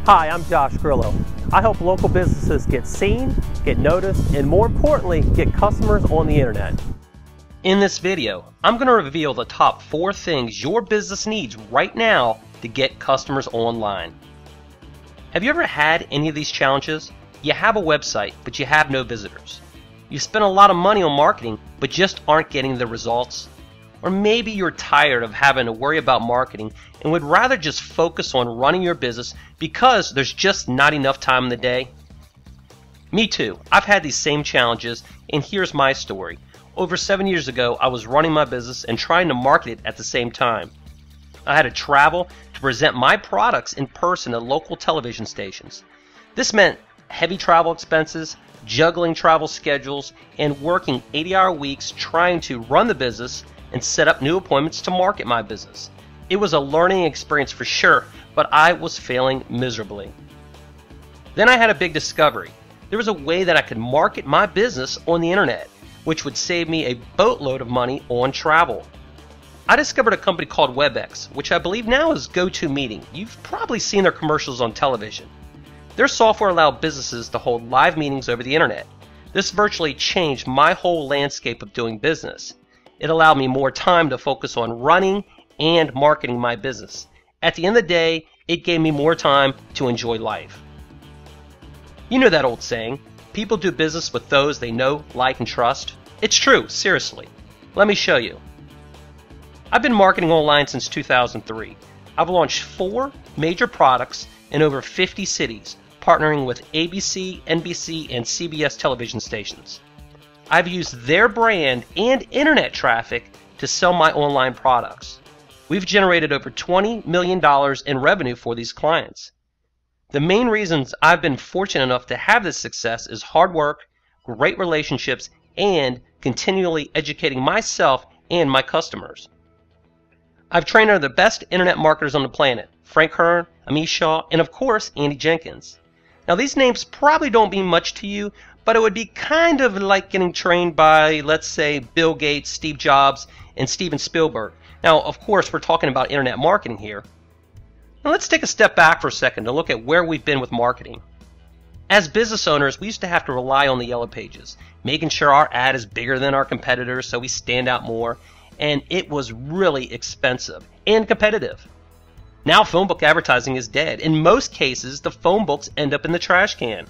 Hi, I'm Josh Grillo. I help local businesses get seen, get noticed, and more importantly, get customers on the internet. In this video, I'm going to reveal the top 4 things your business needs right now to get customers online. Have you ever had any of these challenges? You have a website, but you have no visitors. You spend a lot of money on marketing, but just aren't getting the results. Or maybe you're tired of having to worry about marketing and would rather just focus on running your business because there's just not enough time in the day. Me too. I've had these same challenges, and here's my story. Over 7 years ago, I was running my business and trying to market it at the same time. I had to travel to present my products in person at local television stations. This meant heavy travel expenses, juggling travel schedules, and working 80-hour weeks trying to run the business and set up new appointments to market my business. It was a learning experience for sure, but I was failing miserably. Then I had a big discovery. There was a way that I could market my business on the internet, which would save me a boatload of money on travel. I discovered a company called WebEx, which I believe now is GoToMeeting. You've probably seen their commercials on television. Their software allowed businesses to hold live meetings over the internet. This virtually changed my whole landscape of doing business. It allowed me more time to focus on running and marketing my business. At the end of the day, it gave me more time to enjoy life. You know that old saying, people do business with those they know, like, and trust. It's true, seriously. Let me show you. I've been marketing online since 2003. I've launched 4 major products in over 50 cities, partnering with ABC, NBC, and CBS television stations. I've used their brand and internet traffic to sell my online products. We've generated over $20 million in revenue for these clients. The main reasons I've been fortunate enough to have this success is hard work, great relationships, and continually educating myself and my customers. I've trained under the best internet marketers on the planet, Frank Kern, Amish Shaw, and of course, Andy Jenkins. Now these names probably don't mean much to you, but it would be kind of like getting trained by, let's say, Bill Gates, Steve Jobs, and Steven Spielberg. Now, of course, we're talking about internet marketing here. Now let's take a step back for a second to look at where we've been with marketing. As business owners, we used to have to rely on the yellow pages, making sure our ad is bigger than our competitors so we stand out more, and it was really expensive and competitive. Now phone book advertising is dead. In most cases, the phone books end up in the trash can.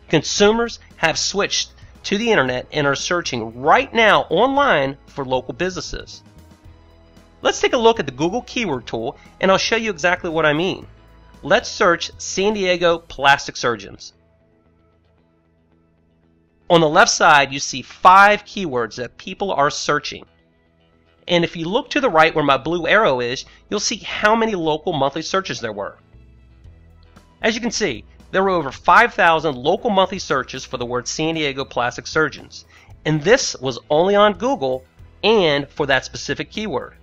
Consumers have switched to the internet and are searching right now online for local businesses. Let's take a look at the Google keyword tool and I'll show you exactly what I mean. Let's search San Diego plastic surgeons. On the left side you see 5 keywords that people are searching. And if you look to the right where my blue arrow is, you'll see how many local monthly searches there were. As you can see, there were over 5,000 local monthly searches for the word San Diego plastic surgeons. And this was only on Google and for that specific keyword.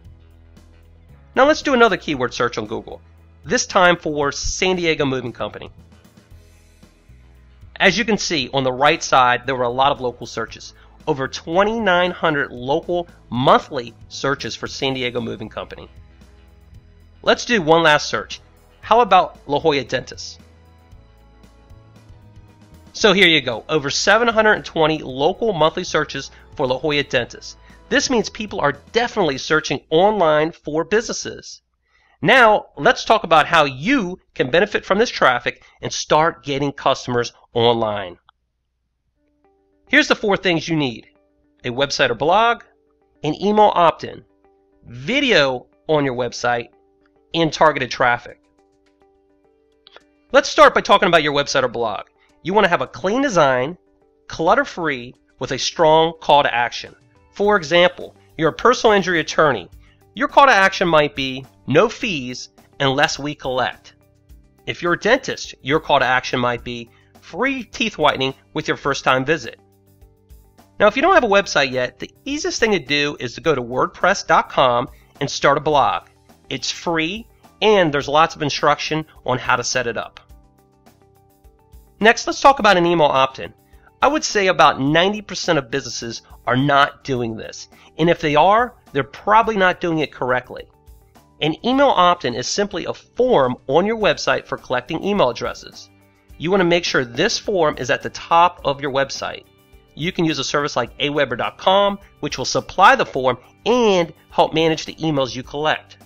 Now let's do another keyword search on Google, this time for San Diego Moving Company. As you can see on the right side, there were a lot of local searches. Over 2,900 local monthly searches for San Diego Moving Company. Let's do one last search. How about La Jolla Dentist? So here you go, over 720 local monthly searches for La Jolla Dentist. This means people are definitely searching online for businesses. Now, let's talk about how you can benefit from this traffic and start getting customers online. Here's the 4 things you need: a website or blog, an email opt-in, video on your website, and targeted traffic. Let's start by talking about your website or blog. You want to have a clean design, clutter-free, with a strong call to action. For example, you're a personal injury attorney. Your call to action might be no fees unless we collect. If you're a dentist, your call to action might be free teeth whitening with your first time visit. Now, if you don't have a website yet, the easiest thing to do is to go to WordPress.com and start a blog. It's free and there's lots of instruction on how to set it up. Next, let's talk about an email opt-in. I would say about 90% of businesses are not doing this. And if they are, they're probably not doing it correctly. An email opt-in is simply a form on your website for collecting email addresses. You want to make sure this form is at the top of your website. You can use a service like aweber.com, which will supply the form and help manage the emails you collect.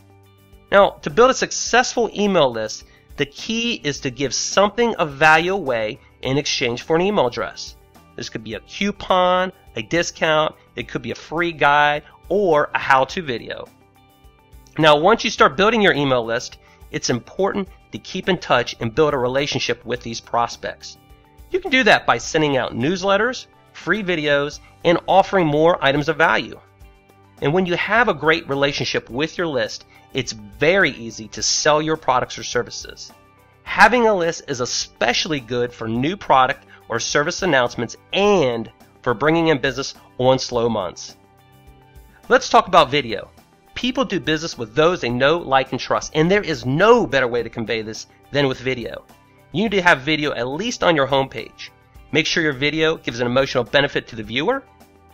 Now, to build a successful email list, the key is to give something of value away in exchange for an email address. This could be a coupon, a discount, it could be a free guide, or a how-to video. Now, once you start building your email list, it's important to keep in touch and build a relationship with these prospects. You can do that by sending out newsletters, free videos, and offering more items of value. And when you have a great relationship with your list, it's very easy to sell your products or services. Having a list is especially good for new product or service announcements and for bringing in business on slow months. Let's talk about video. People do business with those they know, like, and trust, and there is no better way to convey this than with video. You need to have video at least on your homepage. Make sure your video gives an emotional benefit to the viewer.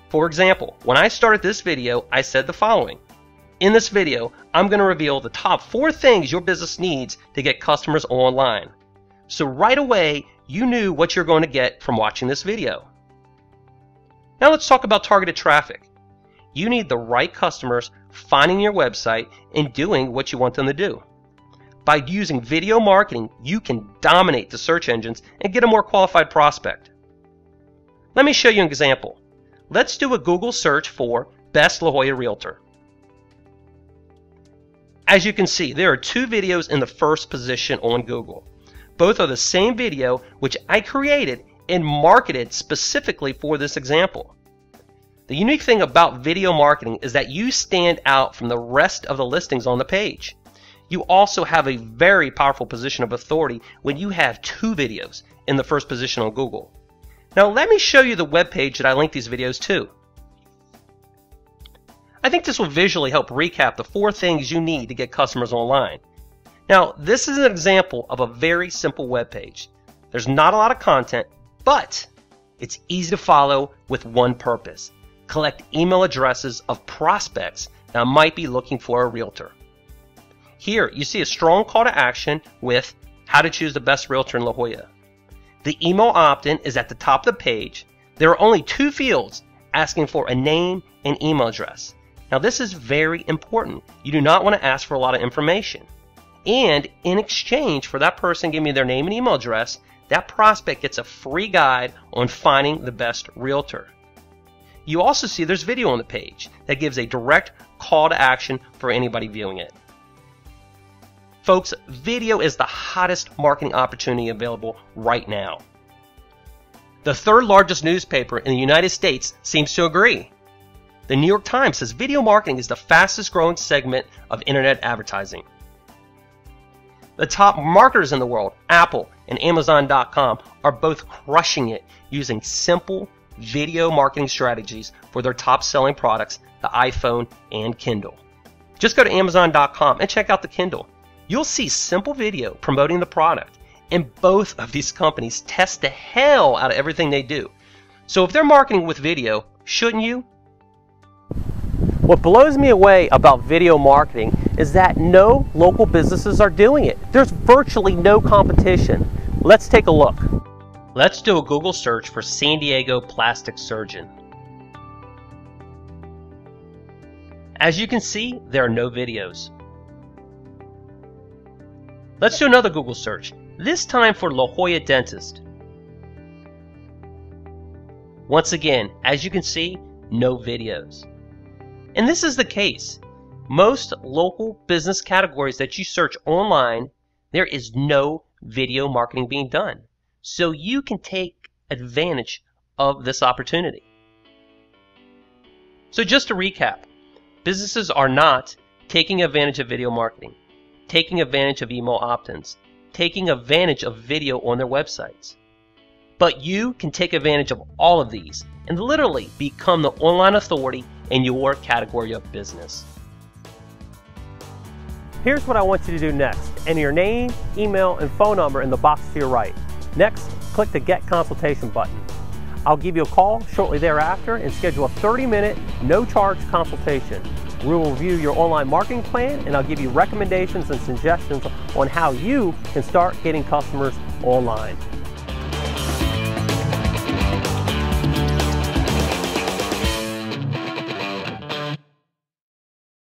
For example, when I started this video, I said the following. In this video, I'm going to reveal the top 4 things your business needs to get customers online. So right away, you knew what you're going to get from watching this video. Now let's talk about targeted traffic. You need the right customers finding your website and doing what you want them to do. By using video marketing, you can dominate the search engines and get a more qualified prospect. Let me show you an example. Let's do a Google search for Best La Jolla Realtor. As you can see, there are 2 videos in the first position on Google. Both are the same video which I created and marketed specifically for this example. The unique thing about video marketing is that you stand out from the rest of the listings on the page. You also have a very powerful position of authority when you have 2 videos in the first position on Google. Now let me show you the web page that I linked these videos to. I think this will visually help recap the 4 things you need to get customers online. Now this is an example of a very simple web page. There's not a lot of content, but it's easy to follow with one purpose. Collect email addresses of prospects that might be looking for a realtor. Here you see a strong call to action with how to choose the best realtor in La Jolla. The email opt-in is at the top of the page. There are only 2 fields asking for a name and email address. Now this is very important. You do not want to ask for a lot of information. And in exchange for that person giving me their name and email address, that prospect gets a free guide on finding the best realtor. You also see there's video on the page that gives a direct call to action for anybody viewing it. Folks, video is the hottest marketing opportunity available right now. The 3rd largest newspaper in the United States seems to agree. The New York Times says video marketing is the fastest growing segment of internet advertising. The top marketers in the world, Apple and Amazon.com, are both crushing it using simple video marketing strategies for their top selling products, the iPhone and Kindle. Just go to Amazon.com and check out the Kindle. You'll see simple video promoting the product, and both of these companies test the hell out of everything they do. So if they're marketing with video, shouldn't you? What blows me away about video marketing is that no local businesses are doing it. There's virtually no competition. Let's take a look. Let's do a Google search for San Diego plastic surgeon. As you can see, there are no videos. Let's do another Google search, this time for La Jolla dentist. Once again, as you can see, no videos. And this is the case. Most local business categories that you search online, there is no video marketing being done. So you can take advantage of this opportunity. So just to recap, businesses are not taking advantage of video marketing, taking advantage of email opt-ins, taking advantage of video on their websites. But you can take advantage of all of these and literally become the online authority in your category of business. Here's what I want you to do next. Enter your name, email, and phone number in the box to your right. Next, click the Get Consultation button. I'll give you a call shortly thereafter and schedule a 30-minute, no-charge consultation. We will review your online marketing plan, and I'll give you recommendations and suggestions on how you can start getting customers online.